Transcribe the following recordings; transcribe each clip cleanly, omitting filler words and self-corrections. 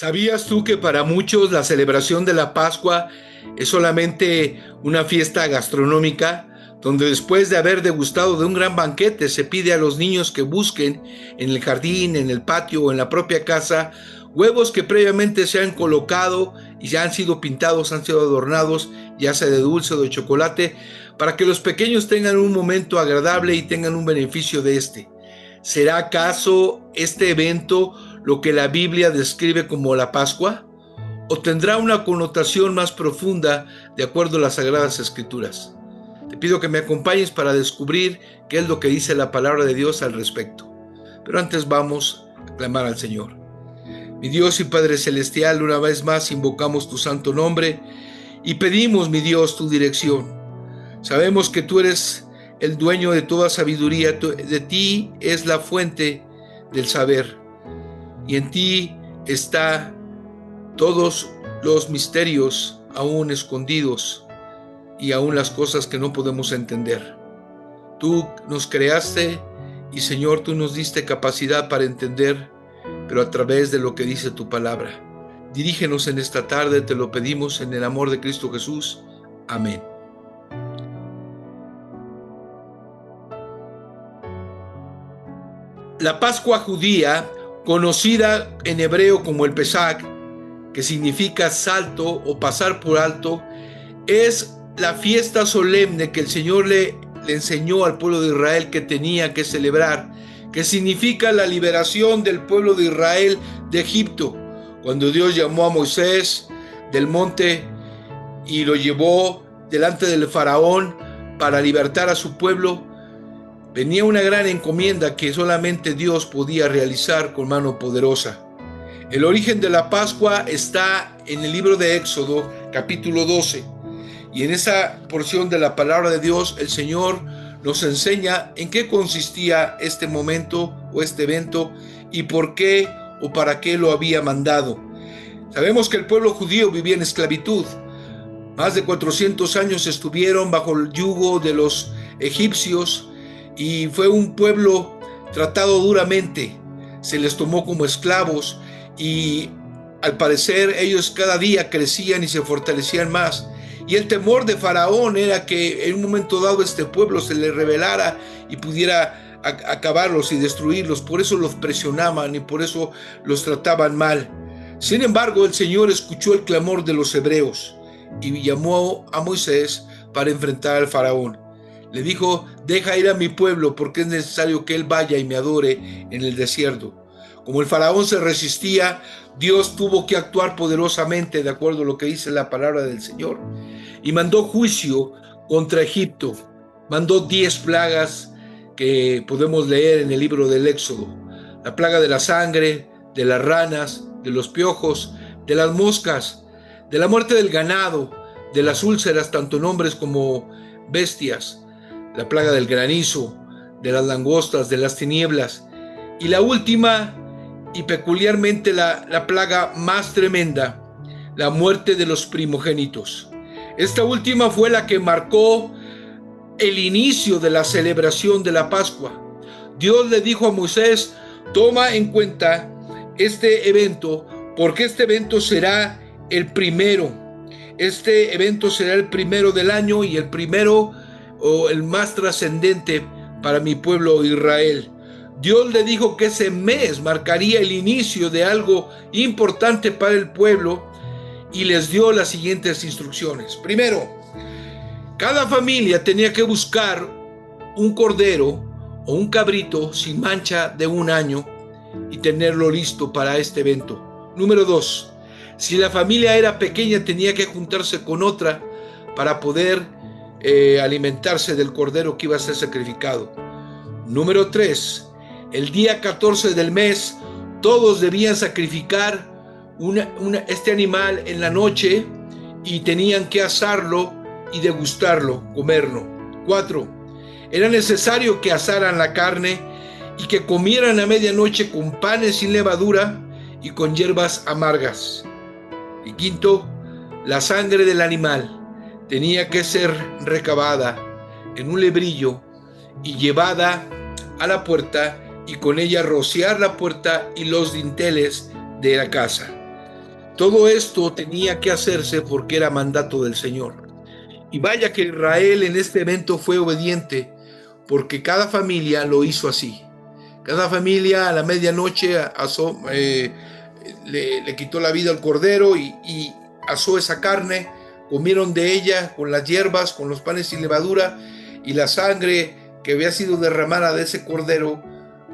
¿Sabías tú que para muchos la celebración de la Pascua es solamente una fiesta gastronómica, donde después de haber degustado de un gran banquete se pide a los niños que busquen en el jardín, en el patio o en la propia casa huevos que previamente se han colocado y ya han sido pintados, han sido adornados, ya sea de dulce o de chocolate, para que los pequeños tengan un momento agradable y tengan un beneficio de este? ¿Será acaso este evento lo que la Biblia describe como la Pascua? ¿O tendrá una connotación más profunda de acuerdo a las Sagradas Escrituras? Te pido que me acompañes para descubrir qué es lo que dice la palabra de Dios al respecto. Pero antes vamos a clamar al Señor. Mi Dios y Padre Celestial, una vez más invocamos tu santo nombre y pedimos, mi Dios, tu dirección. Sabemos que tú eres el dueño de toda sabiduría, de ti es la fuente del saber y en ti está todos los misterios aún escondidos y aún las cosas que no podemos entender. Tú nos creaste y, Señor, tú nos diste capacidad para entender, pero a través de lo que dice tu palabra. Dirígenos en esta tarde, te lo pedimos en el amor de Cristo Jesús. Amén. La Pascua judía, conocida en hebreo como el Pesaj, que significa salto o pasar por alto, es la fiesta solemne que el Señor le enseñó al pueblo de Israel que tenía que celebrar, que significa la liberación del pueblo de Israel de Egipto. Cuando Dios llamó a Moisés del monte y lo llevó delante del faraón para libertar a su pueblo, venía una gran encomienda que solamente Dios podía realizar con mano poderosa. El origen de la Pascua está en el libro de Éxodo, capítulo 12. Y en esa porción de la palabra de Dios, el Señor nos enseña en qué consistía este momento o este evento y por qué o para qué lo había mandado. Sabemos que el pueblo judío vivía en esclavitud. Más de 400 años estuvieron bajo el yugo de los egipcios y fue un pueblo tratado duramente. Se les tomó como esclavos y al parecer ellos cada día crecían y se fortalecían más. Y el temor de Faraón era que en un momento dado este pueblo se le rebelara y pudiera acabarlos y destruirlos. Por eso los presionaban y por eso los trataban mal. Sin embargo, el Señor escuchó el clamor de los hebreos y llamó a Moisés para enfrentar al Faraón. Le dijo: deja ir a mi pueblo porque es necesario que él vaya y me adore en el desierto. Como el faraón se resistía, Dios tuvo que actuar poderosamente de acuerdo a lo que dice la palabra del Señor. Y mandó juicio contra Egipto. Mandó 10 plagas que podemos leer en el libro del Éxodo. La plaga de la sangre, de las ranas, de los piojos, de las moscas, de la muerte del ganado, de las úlceras, tanto en hombres como bestias, la plaga del granizo, de las langostas, de las tinieblas. Y la última, y peculiarmente la plaga más tremenda, la muerte de los primogénitos. Esta última fue la que marcó el inicio de la celebración de la Pascua. Dios le dijo a Moisés: toma en cuenta este evento, porque este evento será el primero. Este evento será el primero del año y el primero o el más trascendente para mi pueblo Israel. Dios le dijo que ese mes marcaría el inicio de algo importante para el pueblo y les dio las siguientes instrucciones. Primero, cada familia tenía que buscar un cordero o un cabrito sin mancha de 1 año y tenerlo listo para este evento. Número 2, si la familia era pequeña tenía que juntarse con otra para poder alimentarse del cordero que iba a ser sacrificado. Número 3, el día 14 del mes todos debían sacrificar este animal en la noche y tenían que asarlo y degustarlo, comerlo. 4, era necesario que asaran la carne y que comieran a medianoche con panes sin levadura y con hierbas amargas. Y 5, la sangre del animal tenía que ser recabada en un lebrillo y llevada a la puerta y con ella rociar la puerta y los dinteles de la casa. Todo esto tenía que hacerse porque era mandato del Señor. Y vaya que Israel en este evento fue obediente, porque cada familia lo hizo así. Cada familia a la medianoche le quitó la vida al cordero y asó esa carne, comieron de ella con las hierbas, con los panes sin levadura, y la sangre que había sido derramada de ese cordero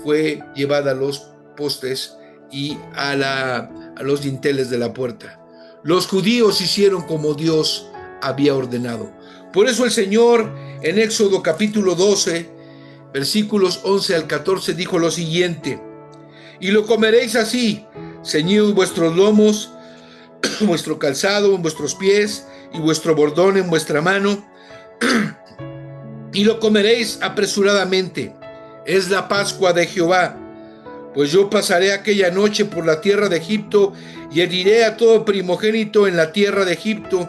fue llevada a los postes y a los dinteles de la puerta. Los judíos hicieron como Dios había ordenado. Por eso el Señor en Éxodo capítulo 12, versículos 11 al 14 dijo lo siguiente: y lo comeréis así, ceñidos vuestros lomos, vuestro calzado en vuestros pies y vuestro bordón en vuestra mano, y lo comeréis apresuradamente. Es la Pascua de Jehová. Pues yo pasaré aquella noche por la tierra de Egipto y heriré a todo primogénito en la tierra de Egipto,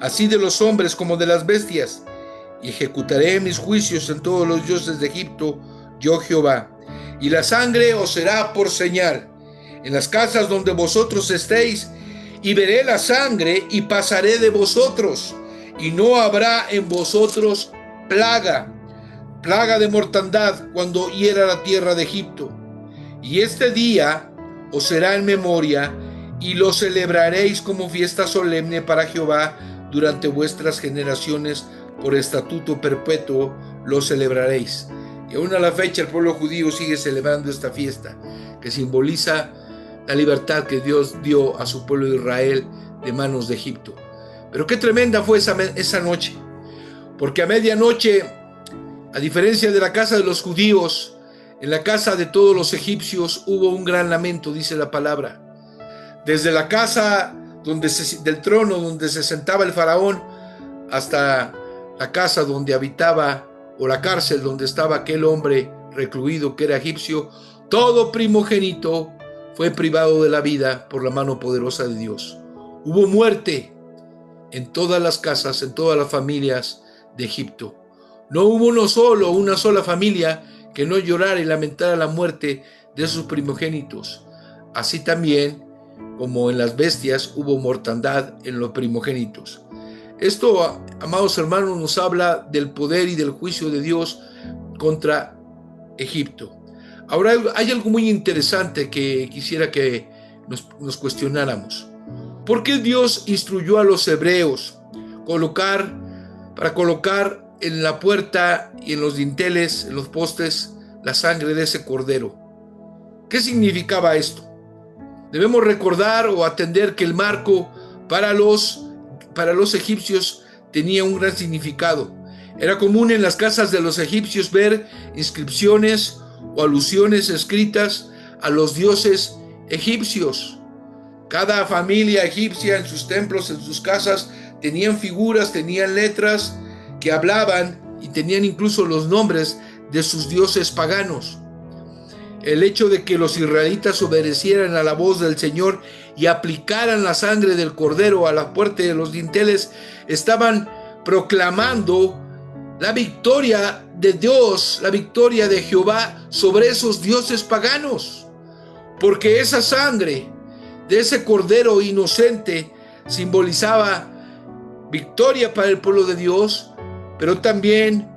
así de los hombres como de las bestias, y ejecutaré mis juicios en todos los dioses de Egipto, yo Jehová. Y la sangre os será por señal en las casas donde vosotros estéis, y veré la sangre y pasaré de vosotros, y no habrá en vosotros plaga de mortandad cuando hiera la tierra de Egipto. Y este día os será en memoria, y lo celebraréis como fiesta solemne para Jehová durante vuestras generaciones, por estatuto perpetuo lo celebraréis. Y aún a la fecha el pueblo judío sigue celebrando esta fiesta, que simboliza la libertad que Dios dio a su pueblo de Israel de manos de Egipto. Pero qué tremenda fue esa noche, porque a medianoche, a diferencia de la casa de los judíos, en la casa de todos los egipcios hubo un gran lamento, dice la palabra. Desde la casa del trono donde se sentaba el faraón hasta la casa donde habitaba, o la cárcel donde estaba aquel hombre recluido que era egipcio, todo primogénito fue privado de la vida por la mano poderosa de Dios. Hubo muerte en todas las casas, en todas las familias de Egipto. No hubo una sola familia que no llorara y lamentara la muerte de sus primogénitos. Así también como en las bestias hubo mortandad en los primogénitos. Esto, amados hermanos, nos habla del poder y del juicio de Dios contra Egipto. Ahora hay algo muy interesante que quisiera que nos cuestionáramos. ¿Por qué Dios instruyó a los hebreos para colocar en la puerta y en los dinteles, en los postes, la sangre de ese cordero? ¿Qué significaba esto? Debemos recordar o atender que el marco para los egipcios tenía un gran significado. Era común en las casas de los egipcios ver inscripciones o alusiones escritas a los dioses egipcios. Cada familia egipcia en sus templos, en sus casas, tenían figuras, tenían letras que hablaban y tenían incluso los nombres de sus dioses paganos. El hecho de que los israelitas obedecieran a la voz del Señor y aplicaran la sangre del cordero a la puerta de los dinteles, estaban proclamando la victoria de Dios, la victoria de Jehová sobre esos dioses paganos, porque esa sangre de ese cordero inocente simbolizaba victoria para el pueblo de Dios, pero también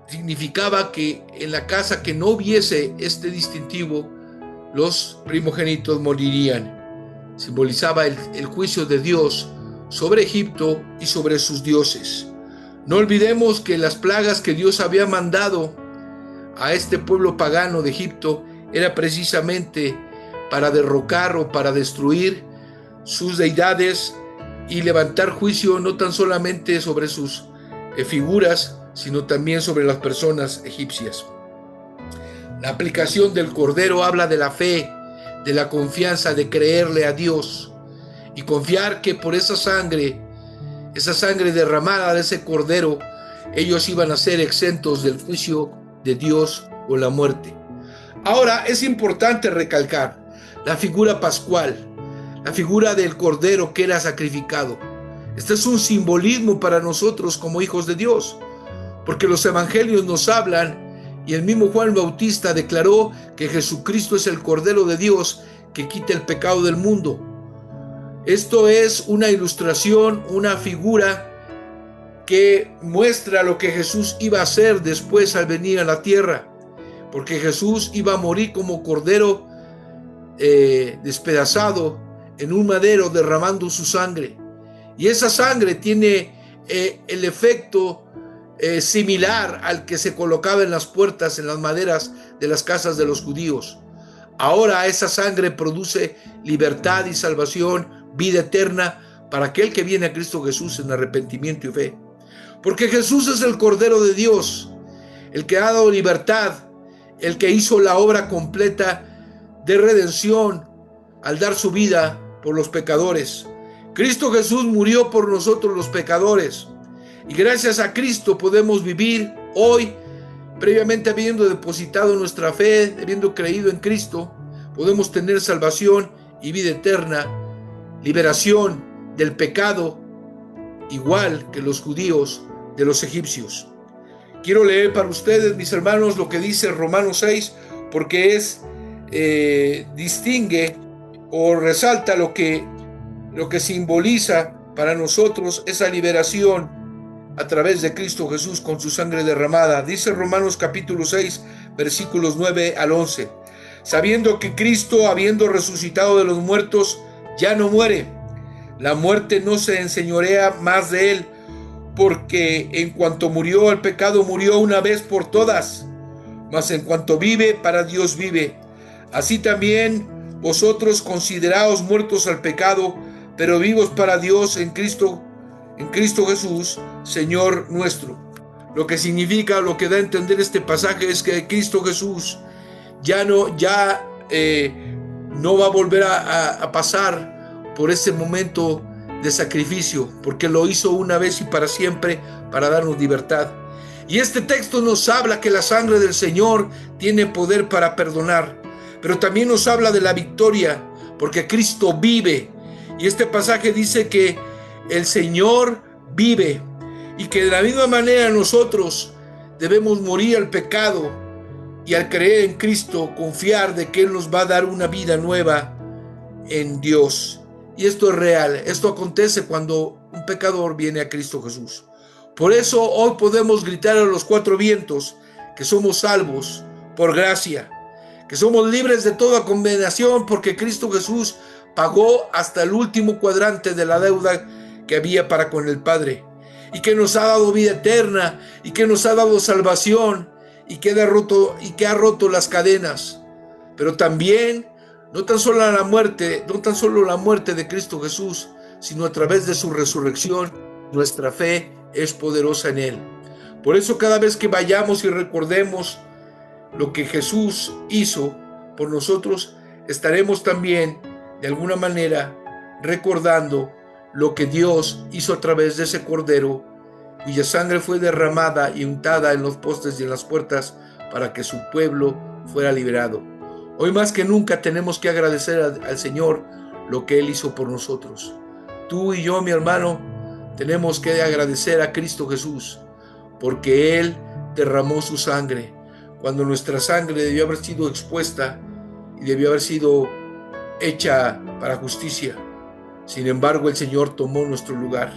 significaba que en la casa que no hubiese este distintivo, los primogénitos morirían. Simbolizaba el juicio de Dios sobre Egipto y sobre sus dioses. No olvidemos que las plagas que Dios había mandado a este pueblo pagano de Egipto era precisamente para derrocar o para destruir sus deidades y levantar juicio no tan solamente sobre sus figuras, sino también sobre las personas egipcias. La aplicación del cordero habla de la fe, de la confianza, de creerle a Dios y confiar que por esa sangre derramada de ese cordero, ellos iban a ser exentos del juicio de Dios o la muerte. Ahora es importante recalcar la figura pascual, la figura del cordero que era sacrificado. Este es un simbolismo para nosotros como hijos de Dios, porque los evangelios nos hablan y el mismo Juan Bautista declaró que Jesucristo es el Cordero de Dios que quita el pecado del mundo. Esto es una ilustración, una figura que muestra lo que Jesús iba a hacer después al venir a la tierra, porque Jesús iba a morir como cordero despedazado en un madero, derramando su sangre. Y esa sangre tiene el efecto similar al que se colocaba en las puertas, en las maderas de las casas de los judíos. Ahora esa sangre produce libertad y salvación, vida eterna para aquel que viene a Cristo Jesús en arrepentimiento y fe. Porque Jesús es el Cordero de Dios, el que ha dado libertad, el que hizo la obra completa de redención al dar su vida por los pecadores. Cristo Jesús murió por nosotros los pecadores, y gracias a Cristo podemos vivir hoy, previamente habiendo depositado nuestra fe, habiendo creído en Cristo, podemos tener salvación y vida eterna, liberación del pecado, igual que los judíos de los egipcios. Quiero leer para ustedes, mis hermanos, lo que dice Romanos 6, porque distingue o resalta lo que simboliza para nosotros esa liberación a través de Cristo Jesús con su sangre derramada. Dice Romanos capítulo 6, versículos 9 al 11. Sabiendo que Cristo, habiendo resucitado de los muertos, ya no muere, la muerte no se enseñorea más de él, porque en cuanto murió el pecado, murió una vez por todas, mas en cuanto vive, para Dios vive. Así también vosotros consideraos muertos al pecado, pero vivos para Dios en Cristo Jesús, Señor nuestro. Lo que significa, lo que da a entender este pasaje es que Cristo Jesús no va a volver a pasar por ese momento de sacrificio, porque lo hizo una vez y para siempre para darnos libertad. Y este texto nos habla que la sangre del Señor tiene poder para perdonar, pero también nos habla de la victoria, porque Cristo vive. Y este pasaje dice que el Señor vive, y que de la misma manera nosotros debemos morir al pecado y al creer en Cristo, confiar de que Él nos va a dar una vida nueva en Dios. Y esto es real, esto acontece cuando un pecador viene a Cristo Jesús. Por eso hoy podemos gritar a los cuatro vientos que somos salvos por gracia, que somos libres de toda condenación porque Cristo Jesús pagó hasta el último cuadrante de la deuda que había para con el Padre, y que nos ha dado vida eterna, y que nos ha dado salvación, y que ha roto las cadenas. Pero también no tan solo la muerte de Cristo Jesús, sino a través de su resurrección, nuestra fe es poderosa en Él. Por eso cada vez que vayamos y recordemos lo que Jesús hizo por nosotros, estaremos también de alguna manera recordando lo que Dios hizo a través de ese cordero, cuya sangre fue derramada y untada en los postes y en las puertas para que su pueblo fuera liberado. Hoy más que nunca tenemos que agradecer al Señor lo que Él hizo por nosotros. Tú y yo, mi hermano, tenemos que agradecer a Cristo Jesús, porque Él derramó su sangre, cuando nuestra sangre debió haber sido expuesta y debió haber sido hecha para justicia. Sin embargo, el Señor tomó nuestro lugar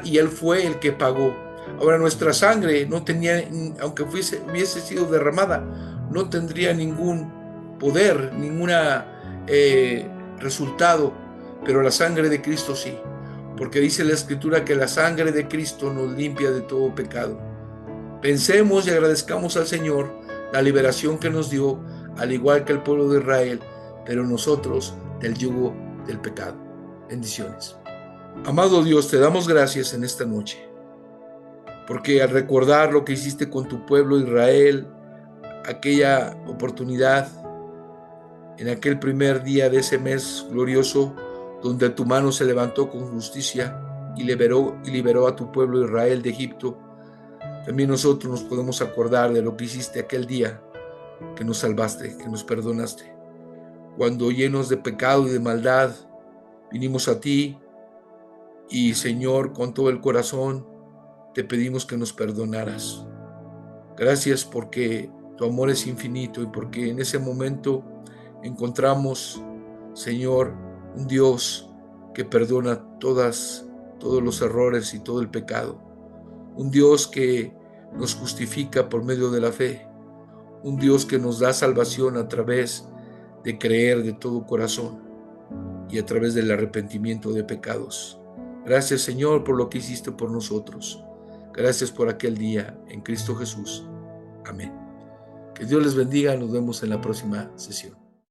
y Él fue el que pagó. Ahora nuestra sangre no tenía, aunque hubiese sido derramada, no tendría ningún poder, ninguna resultado, pero la sangre de Cristo sí, porque dice la Escritura que la sangre de Cristo nos limpia de todo pecado. Pensemos y agradezcamos al Señor la liberación que nos dio, al igual que el pueblo de Israel, pero nosotros del yugo del pecado. Bendiciones. Amado Dios, te damos gracias en esta noche, porque al recordar lo que hiciste con tu pueblo Israel, aquella oportunidad, en aquel primer día de ese mes glorioso, donde tu mano se levantó con justicia y liberó a tu pueblo Israel de Egipto, también nosotros nos podemos acordar de lo que hiciste aquel día, que nos salvaste, que nos perdonaste. Cuando llenos de pecado y de maldad, vinimos a ti y, Señor, con todo el corazón, te pedimos que nos perdonaras. Gracias porque tu amor es infinito y porque en ese momento encontramos, Señor, un Dios que perdona todos los errores y todo el pecado, un Dios que nos justifica por medio de la fe, un Dios que nos da salvación a través de creer de todo corazón y a través del arrepentimiento de pecados. Gracias, Señor, por lo que hiciste por nosotros. Gracias por aquel día en Cristo Jesús. Amén. Que Dios les bendiga. Nos vemos en la próxima sesión.